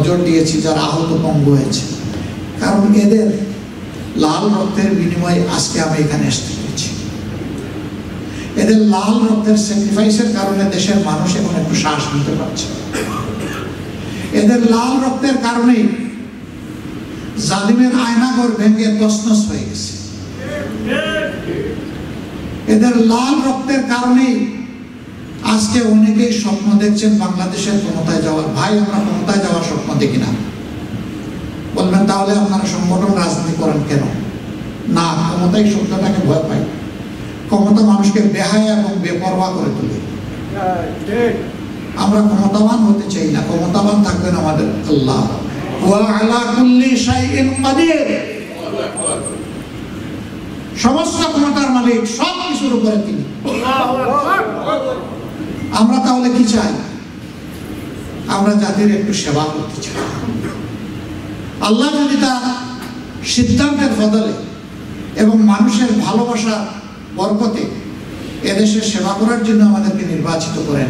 নজর দিয়েছি, যারা আহত পঙ্গু হয়েছে, কারণ এদের লাল রক্তের বিনিময়ে আজকে আমি এখানে আসতে পেরেছি। এদের লাল রক্তের স্যাক্রিফাইসের কারণে দেশের মানুষ এখন একটু শ্বাস নিতে পারছে। এদের লাল রক্তের কারণেই জালিমের আয়নাঘর ভেঙে তছনছ হয়ে গেছে। এদের লাল রক্তের কারণেই আজকে অনেকেই স্বপ্ন দেখছেন বাংলাদেশের ক্ষমতায় যাওয়ার। ভাই, আমরা ক্ষমতায় যাওয়ার স্বপ্ন দেখি না। বলবেন তাহলে আপনারা সংগঠন রাজনীতি করেন কেন? না, ক্ষমতাই শব্দটাকে ভয় পাই। ক্ষমতা মানুষকে বেহায়া এবং বেপরোয়া করে তোলে। আমরা ক্ষমতাবান হতে চাই না, ক্ষমতাবান থাকবেন আমাদের আল্লাহ। ওয়া আলা কুল্লি শাইইন কাদির, সমস্ত ক্ষমতার মালিক, সব কিছুর উপরে তিনি। আমরা তাহলে কি চাই? আমরা জাতির একটু সেবা করতে চাই। আল্লাহ যদি তার সিদ্ধান্তের বদলে এবং মানুষের ভালোবাসার বরকতে এদেশের সেবা করার জন্য আমাদেরকে নির্বাচিত করেন,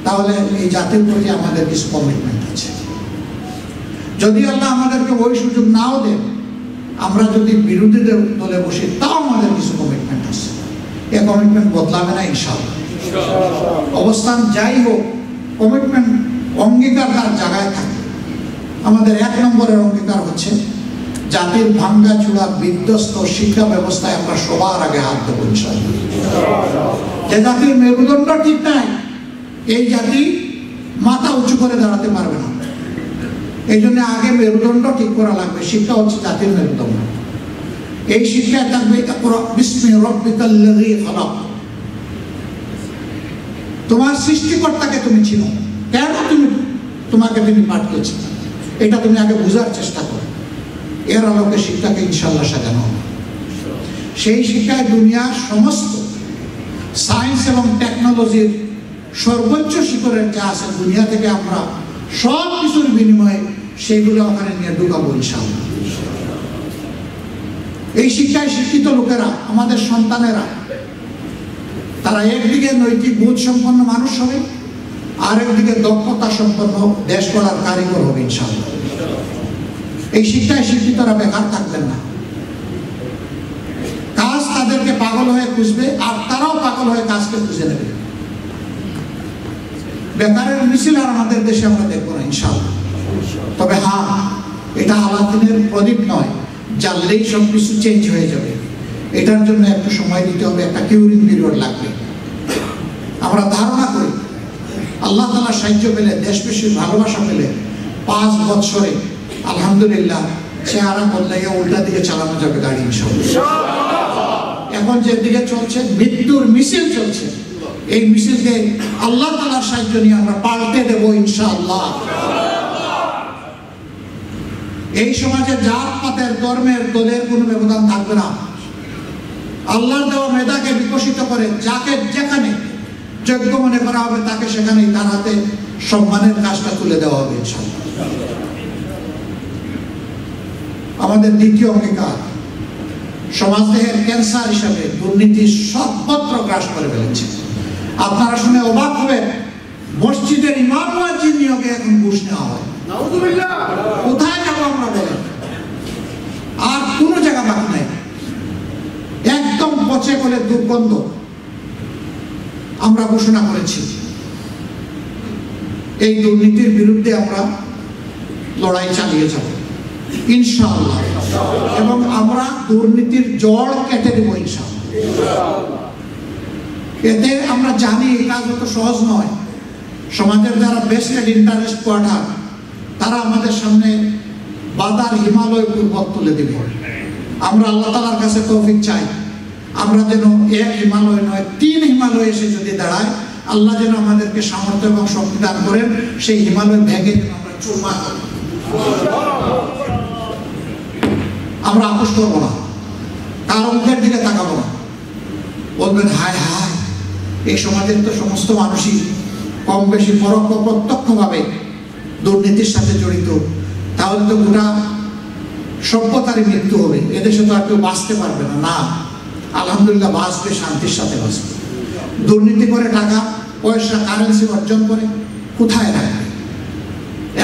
তাহলে এই জাতির প্রতি আমাদের কিছু কমিটমেন্ট আছে। যদি আল্লাহ আমাদেরকে ওই সুযোগ নাও দেন, আমরা যদি বিরোধীদের দলে বসি, তাও আমাদের কিছু কমিটমেন্ট আছে। এ কমিটমেন্ট বদলাবে না ইনশাআল্লাহ। অবস্থান যাই হোক, কমিটমেন্ট, অঙ্গীকার তার জায়গায় থাকে। আমাদের 1 নম্বরের অঙ্গীকার হচ্ছে জাতির ভাঙ্গা চূড়া বিধ্বস্ত শিক্ষা ব্যবস্থায় আমরা সবার আগে হাত দেবো ইনশাআল্লাহ। যে জাতির মেরুদণ্ড ঠিক নাই, এই জাতি মাথা উঁচু করে দাঁড়াতে পারবে না। এই জন্য আগে মেরুদণ্ড ঠিক করা লাগবে। শিক্ষা হচ্ছে জাতির মেরুদণ্ড। এই শিক্ষায় থাকবে বিস্মি রাব্বিকাল্লাযী খালাক। তোমার সৃষ্টিকর্তাকে তুমি চিনো, কেন তোমাকে তিনি পাঠিয়েছেন, এটা তুমি আগে বোঝার চেষ্টা করো। এর আলোকে শিক্ষাকে ইনশাআল্লাহ সাজানো হবে। সেই শিক্ষায় দুনিয়ার সমস্ত সায়েন্স এবং টেকনোলজির সর্বোচ্চ শিখরের যা আছে দুনিয়া থেকে আমরা সব কিছুর বিনিময়ে সেইগুলো ওখানে নিয়ে ঢুকাবো ইনশাআল্লাহ। এই শিক্ষায় শিক্ষিত লোকেরা, আমাদের সন্তানেরা, তারা একদিকে নৈতিক বোধ সম্পন্ন মানুষ হবে, আর একদিকে দক্ষতা সম্পন্ন দেশ গড়ার কারিগর হবে ইনশাআল্লাহ। এই শিক্ষায় শিক্ষিতরা বেকার থাকবেন না। কাজ তাদেরকে পাগল হয়ে খুঁজবে, আর তারাও পাগল হয়ে কাজকে খুঁজে নেবে। বেকারের মিছিল আর আমাদের দেশে আমরা দেখবো না ইনশাআল্লাহ। তবে হ্যাঁ, এটা আলাদিনের প্রদীপ নয়, জ্বাললেই সব কিছু চেঞ্জ হয়ে যাবে। এটার জন্য একটু সময় দিতে হবে, একটা কিউরিং পিরিয়ড লাগবে। আমরা ধারণা করি আল্লাহ তাআলার সাহায্য পেলে, দেশবাসীর ভালোবাসা পেলে 5 বছরে আলহামদুলিল্লাহ চেহারা বদলাইয়া উল্টা দিকে চালানো যাবে গাড়ি ইনশাআল্লাহ। এখন যে দিকে চলছে, মৃত্যুর মিছিল চলছে, এই মিছিলকে আল্লাহ তাআলার সাহায্য নিয়ে আমরা পাল্টে দেব ইনশাআল্লাহ। এই সমাজে জাত পাতের, ধর্মের, দলের কোনো ব্যবধান থাকবে না। আল্লাহর দেওয়া মেধাকে বিকশিত করে যাকে যেখানে যোগ্য মনে করা হবে, তাকে সেখানেই তার হাতে সম্মানের কাজটা তুলে দেওয়া হবে ইনশাআল্লাহ। আমাদের দ্বিতীয় অঙ্গীকার, সমাজদেহের ক্যান্সার হিসাবে দুর্নীতি সর্বত্র গ্রাস করে ফেলেছে। আপনারা শুনে অবাক হবেন, মসজিদের ইমাম মুয়াজ্জিন নিয়োগে এখন ঘুষ নেওয়া হয়। কোথায় যাবো আমরা বলেন? আর কোনো জায়গা বাকি নাই, একদম পচে গেলে দুর্গন্ধ। আমরা ঘোষণা করেছি এই দুর্নীতির বিরুদ্ধে আমরা লড়াই চালিয়ে যাব ইনশাআল্লাহ, এবং আমরা দুর্নীতির জড় কেটে দেব ইনশাআল্লাহ। এতে আমরা জানি এই কাজ অত সহজ নয়। সমাজের যারা বেস্টেড ইন্টারেস্ট কোয়ার্টার, তারা আমাদের সামনে বাদার হিমালয় পর্বত তুলে দেবে। আমরা আল্লাহ তাআলার কাছে তৌফিক চাই, আমরা যেন 1 হিমালয় নয় 3 হিমালয় এসে যদি দাঁড়ায়, আল্লাহ যেন আমাদেরকে সামর্থ্য এবং শক্তি দান করেন, সেই হিমালয় ভেঙে যেন আমরা চুরমার করি। আমরা আপোষ করবো না, কার অঙ্কের দিকে তাকাবো না। বলবেন হায় হায়, এই সমাজের তো সমস্ত মানুষই কম বেশি পরোক্ষ প্রত্যক্ষভাবে দুর্নীতির সাথে জড়িত, তাহলে তো গোটা সভ্যতারই মৃত্যু হবে, এদেশে তো আর কেউ বাঁচতে পারবে না। না, আলহামদুলিল্লাহ বাঁচবে, শান্তির সাথে বাঁচবে। দুর্নীতি করে টাকা পয়সা, কারেন্সি অর্জন করে কোথায় রাখবে?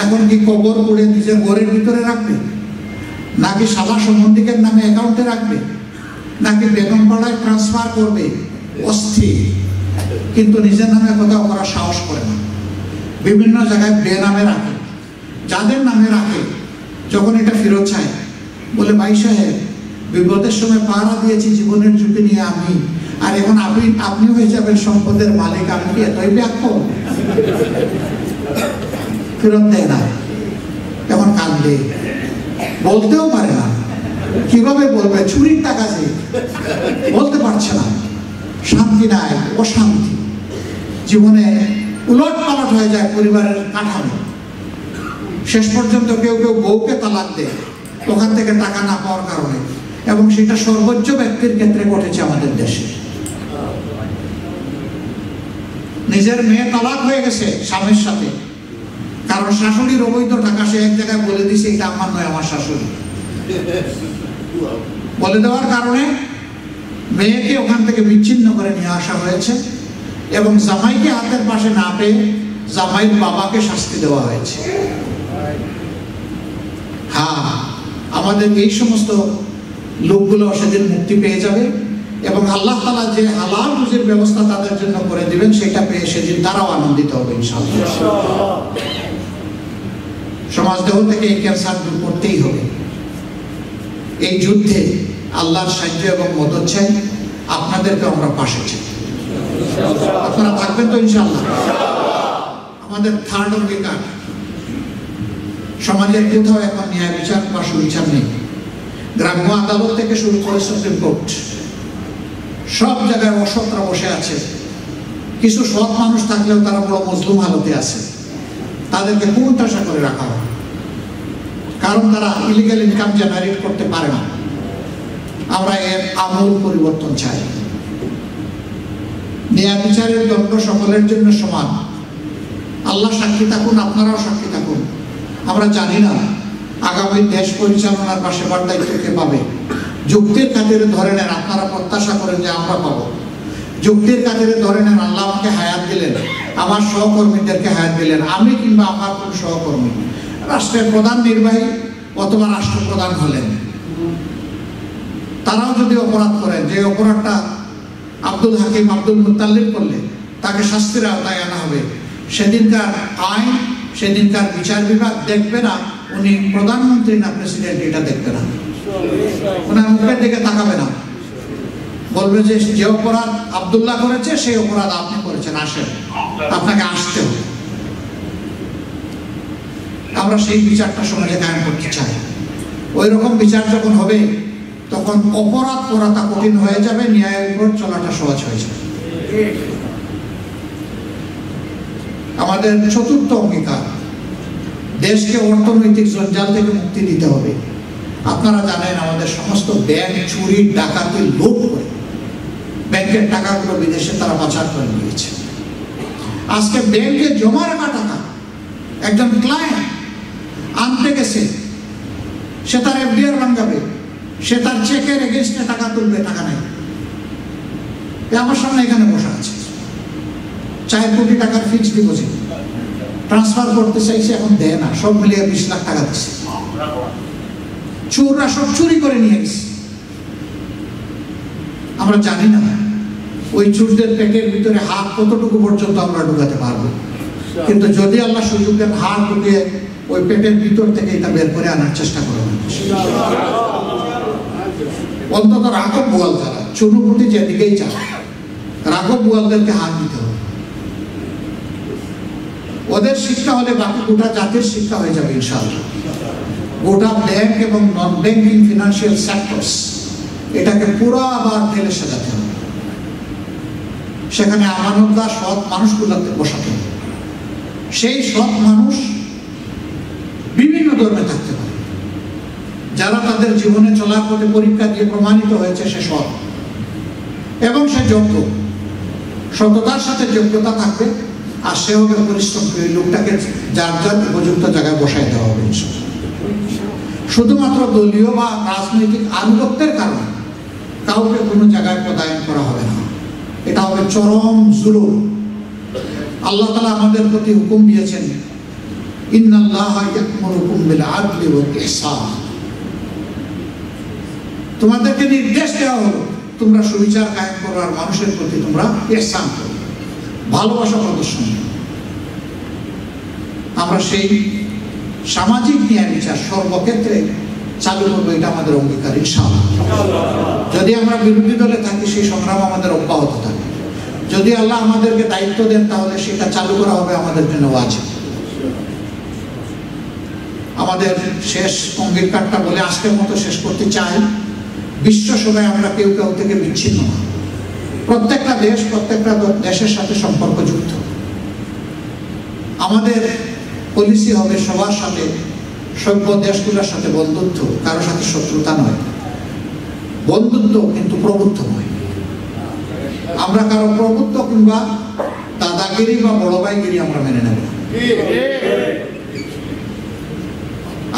এখন কি কবর করে নিজের ঘরের ভিতরে রাখবে, নাকি সাদা সম্বন্ধীকের নামে অ্যাকাউন্টে রাখবে, নাকি বেগমপাড়ায় ট্রান্সফার করবে? অস্থির, কিন্তু নিজের নামে কোথাও করার সাহস করে না। বিভিন্ন জায়গায় বেনামে রাখে। যাদের নামে রাখে যখন এটা ফেরত চায়, বলে ভাই সাহেব বিপদের সময় পাহারা দিয়েছি জীবনের ঝুঁকি নিয়ে আমি, আর এখন আপনি হয়ে যাবেন সম্পদের মালিক, আমি কি এতই ব্যাখ্য? ফেরত দেয় না, এখন কান্দে, বলতেও পারে না। কিভাবে বলবে? চুরির টাকা যে বলতে পারছে না। শান্তি নাই, অশান্তি, জীবনে উলট পালট হয়ে যায় পরিবারের কাঠামো। শেষ পর্যন্ত কেউ কেউ বউকে তালাক দেয় ওখান থেকে টাকা না পাওয়ার কারণে, এবং সেটা সর্বোচ্চ ব্যক্তির ক্ষেত্রে ঘটেছে আমাদের দেশে। নিজের মেয়ে তালাক হয়ে গেছে স্বামীর সাথে, কারণ শাশুড়ির অবৈধ টাকা সে এক জায়গায় বলে দিছে এটা আমার নয়, আমার শাশুড়ি। বলে দেওয়ার কারণে মেয়েকে ওখান থেকে বিচ্ছিন্ন করে নিয়ে আসা হয়েছে, এবং জামাইকে হাতের পাশে না পেয়ে জামাইয়ের বাবাকে শাস্তি দেওয়া হয়েছে। হ্যাঁ, আমাদের এই সমস্ত লোকগুলো সেদিন মুক্তি পেয়ে যাবে, এবং আল্লাহ তাআলা যে হালাল রুজির ব্যবস্থা তাদের জন্য করে দিবেন সেটা পেয়ে সেদিন তারাও আনন্দিত হবে ইনশাআল্লাহ। সমাজদেহ থেকে এই ক্যান্সার দূর করতেই হবে। এই যুদ্ধে আল্লাহর সাহায্য এবং মদত চাই, আপনাদেরকে আমরা পাশে চাই। আপনারা থাকবেন তো ইনশাআল্লাহ? আমাদের থার্ড অঙ্গীকার, সমাজের কোথাও এখন ন্যায় বিচার বা সুবিচার নেই। গ্রাম্য আদালত থেকে শুরু করে সুপ্রিম কোর্ট, সব জায়গায় অসৎরা বসে আছে। কিছু সৎ মানুষ থাকলেও তারা বড় মজলুম হালতে আছে, তাদেরকে কোণঠাসা করে রাখা হয়, কারণ তারা ইলিগাল ইনকাম জেনারেট করতে পারে না। আমরা এর আমূল পরিবর্তন চাই। ন্যায় বিচারের দণ্ড সকলের জন্য সমান। আল্লাহ সাক্ষী থাকুন, আপনারাও সাক্ষী থাকুন। আমরা জানি না আগামী দেশ পরিচালনার বা সেবার দায়িত্ব কে পাবে। যুক্তির খাতিরে ধরে নেন, আপনারা প্রত্যাশা করেন যে আমরা পাবো। যুক্তির খাতিরে ধরে নেন, আল্লাহ আমাকে হায়াত দিলেন, আমার সহকর্মীদেরকে হায়াত দিলেন, আমি কিংবা আমার কোন সহকর্মী রাষ্ট্রের প্রধান নির্বাহী অথবা রাষ্ট্রপ্রধান হলেন, তারাও যদি অপরাধ করেন, যে অপরাধটা আব্দুল হাকিম আব্দুল মুত্তালিব করলে তাকে শাস্তির আওতায় আনা হবে। সেদিনকার আইন, সেদিনকার বিচার বিভাগ দেখবে না উনি প্রধানমন্ত্রী না প্রেসিডেন্ট, এটা দেখবে না, ওনার মুখের দিকে তাকাবে না, বলবে যে যে অপরাধ আব্দুল্লাহ করেছে সেই অপরাধ আপনি করেছেন, আসেন, আপনাকে আসতে হবে। আমরা সেই বিচারটা সমাজে কায়েম করতে চাই। ওই রকম বিচার যখন হবে তখন অপরাধ করাটা কঠিন হয়ে যাবে, ন্যায়ের উপর চলাটা সহজ হয়ে যাবে। আমাদের চতুর্থ অঙ্গীকার, দেশকে অর্থনৈতিক জঞ্জাল থেকে মুক্তি দিতে হবে। আপনারা জানেন আমাদের সমস্ত ব্যাংক চুরি ডাকাতি লুট করে ব্যাংকের টাকাগুলো বিদেশে তারা পাচার করে নিয়েছে। আজকে ব্যাংকে জমা রাখা টাকা একজন ক্লায়েন্ট আনতে গেছে, সে তার এফডিআর ভাঙাবে, সে তার চেকের এগেইনস্টে টাকা তুলবে, টাকা নেই। আমার সামনে এখানে বসা আছে, 4 কোটি টাকার ফিক্সড ডিপোজিট ট্রান্সফার করতে চাইছে, এখন দেয় না, সব মিলিয়ে 20 লাখ টাকা দিচ্ছে। চোররা সব চুরি করে নিয়ে গেছে। আমরা জানি না ওই চোরদের পেটের ভিতরে হাত কতটুকু পর্যন্ত আমরা ঢুকাতে পারবো, কিন্তু যদি আল্লাহ সুযোগ দেন হাত ঢুকিয়ে ওই পেটের ভিতর থেকে এটা বের করে আনার চেষ্টা করবেন। অন্তত রাঘব বোয়াল যারা চুনুপুটি যেদিকেই যায়, রাঘব বোয়ালদেরকে হাত দিতে হবে। ওদের শিক্ষা হলে বাকি গোটা জাতির শিক্ষা হয়ে যাবে ইনশাআল্লাহ। গোটা ব্যাংক এবং নন ব্যাংকিং ফিনান্সিয়াল সেক্টরস এটাকে পুরো আবার ঢেলে সাজাতে হবে। সেখানে আমানতদার সৎ মানুষগুলোকে বসাতে হবে। সেই সৎ মানুষ বিভিন্ন ধর্মে থাকতে পারে, যারা তাদের জীবনে চলার পথে পরীক্ষা দিয়ে প্রমাণিত হয়েছে সে সৎ এবং সে যোগ্য। সততার সাথে যোগ্যতা থাকবে, আর সে হবে পরিশ্রম করে লোকটাকে যার যার উপযুক্ত জায়গায় বসাই দেওয়া হবে। শুধুমাত্র দলীয় বা রাজনৈতিক আনুগত্যের কারণে কাউকে কোনো জায়গায় পদায়ন করা হবে না, এটা হবে চরম জুলুম। আল্লাহ তাআলা আমাদের প্রতি হুকুম দিয়েছেন ইন্নাল্লাহা ইয়া'মুরুকুম বিল আদলি ওয়াল ইহসান, তোমাদেরকে নির্দেশ দেওয়া হলো তোমরা সুবিচার কায়েম করো আর মানুষের প্রতি তোমরা ইহসান করো, ভালোবাসা প্রদর্শন করো। আমরা সেই সামাজিক ন্যায় বিচার সর্বক্ষেত্রে চালু করবো, এটা আমাদের অঙ্গীকার ইনশাআল্লাহ। যদি আমরা বিরোধী দলে থাকি সেই সংগ্রাম আমাদের অব্যাহত থাকে। যদি আল্লাহ আমাদেরকে দায়িত্ব দেন তাহলে সেটা চালু করা হবে আমাদের জন্য ওয়াজিব। আমাদের শেষ অঙ্গীকারটা বলে আজকের মতো শেষ করতে চাই, বিশ্ব সবাই আমরা কেউ কেউ থেকে বিচ্ছিন্ন না। প্রত্যেকটা দেশ প্রত্যেকটা দেশের সাথে সম্পর্কযুক্ত। আমাদের পলিসি হবে সবার সাথে, সভ্য দেশগুলোর সাথে বন্ধুত্ব, কারোর সাথে শত্রুতা নয়, বন্ধুত্ব কিন্তু প্রভুত্ব নয়। আমরা কারো প্রভুত্ব কিংবা দাদাগিরি বা বড় ভাইগিরি আমরা মেনে নেব না।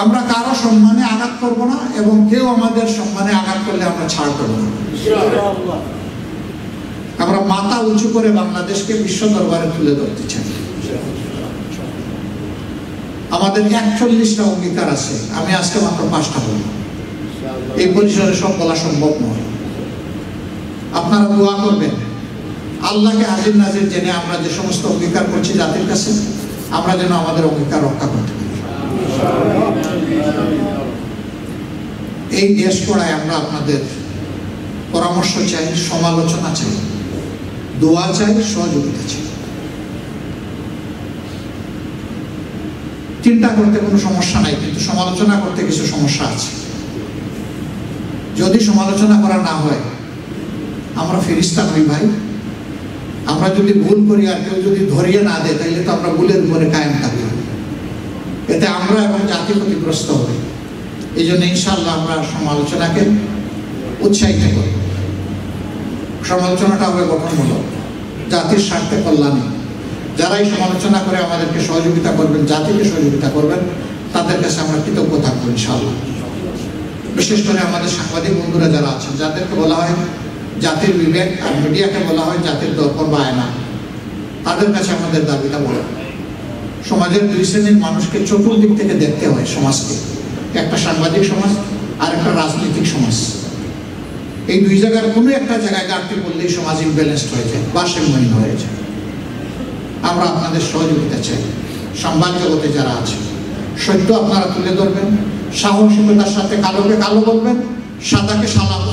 আমরা কারো সম্মানে আঘাত করব না এবং কেউ আমাদের সম্মানে আঘাত করলে আমরা ছাড় করব না। আমরা মাথা উঁচু করে বাংলাদেশকে বিশ্ব দরবারে তুলে ধরতে চাই। আমাদের 41টা অঙ্গীকার আছে, আমি আজকে মাত্র 5টা বলব। এই পরিসরে সব বলা সম্ভব নয়। আপনারা দোয়া করবেন আল্লাহকে হাজির নাজির জেনে আমরা যে সমস্ত অঙ্গীকার করছি জাতির কাছে, আমরা যেন আমাদের অঙ্গীকার রক্ষা করতে পারি। এই দেশ পড়ায় আমরা আপনাদের পরামর্শ চাই, সমালোচনা চাই, দোয়া চাই, সহযোগিতা চাই। চিন্তা করতে কোনো সমস্যা নাই, কিন্তু সমালোচনা করতে কিছু সমস্যা আছে। যদি সমালোচনা করা না হয়, আমরা ফেরেশতা নই ভাই। আমরা যদি ভুল করি আর কেউ যদি ধরিয়ে না দেয়, তাহলে তো আমরা ভুলের উপরে কায়েম থাকি, এতে আমরা এবং জাতি ক্ষতিগ্রস্ত হবে। এই জন্য ইনশাআল্লাহ আমরা সমালোচনাকে উৎসাহিত করব। সমালোচনাটা হবে গঠনমূলক, জাতির স্বার্থে কল্যাণে। যারাই সমালোচনা করে আমাদেরকে সহযোগিতা করবেন, জাতিকে সহযোগিতা করবেন, তাদের কাছে আমরা কৃতজ্ঞ থাকবো ইনশাআল্লাহ। বিশেষ করে আমাদের সাংবাদিক বন্ধুরা যারা আছেন, যাদেরকে বলা হয় জাতির বিবেক, আর মিডিয়াকে বলা হয় জাতির দর্পণ বা আয়না, তাদের কাছে আমাদের দাবিটা বড়। সমাজের দুই শ্রেণীর মানুষকে চতুর্দিক থেকে দেখতে হয় সমাজকে, একটা সাংবাদিক সমাজ আর একটা রাজনৈতিক সমাজ। এই দুই জায়গার কোনো একটা জায়গায় ঘাটতি পড়লেই সমাজ ইমব্যালেন্সড হয়ে যায়, ভারসাম্যহীন হয়ে যায়। আমরা আপনাদের সহযোগিতা চাই। সংবাদ জগতে যারা আছে, সত্য আপনারা তুলে ধরবেন, সাহসিকতার সাথে কালোকে কালো বলবেন, সাদাকে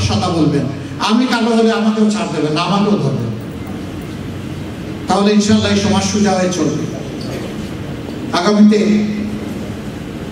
সাদা বলবেন। আমি কালো হলে আমাকেও ছাড় দেবেন, আমাকেও ধরবেন, তাহলে ইনশাআল্লাহ এই সমাজ সোজা হয়ে চলবে। আগামীতে